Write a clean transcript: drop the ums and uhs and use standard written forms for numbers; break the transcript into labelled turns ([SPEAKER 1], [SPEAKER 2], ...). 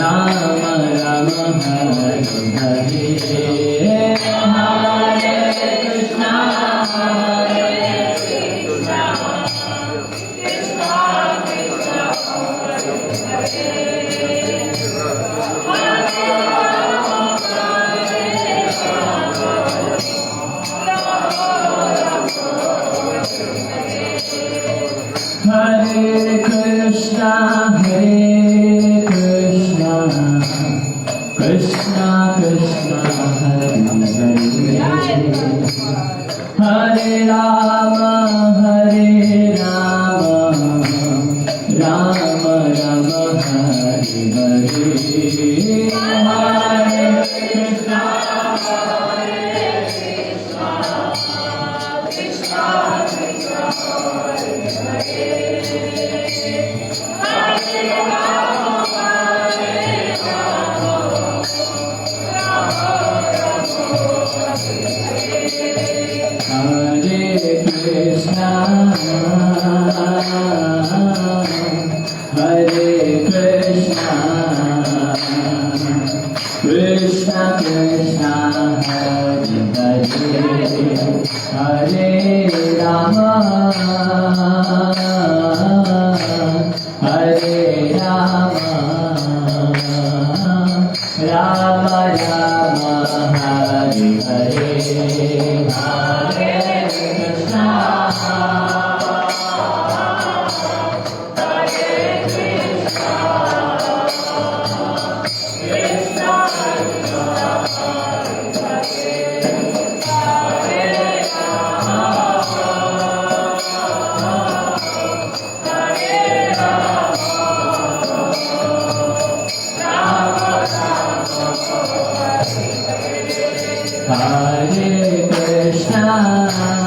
[SPEAKER 1] Rama Hare Hare Hare Krishna Hare Krishna Krishna Krishna Hare Hare Krishna Hare Krishna Krishna Krishna Hare Hare Hare Rama Hare Rama Rama Rama Hare Hare Hare Krishna Hare Krishna Krishna Krishna Hare Hare Krishna Hare Krishna Krishna Krishna Hare Hare Hare Rama Hare Rama Rama Rama Hare Hare Hare Krishna Hare Krishna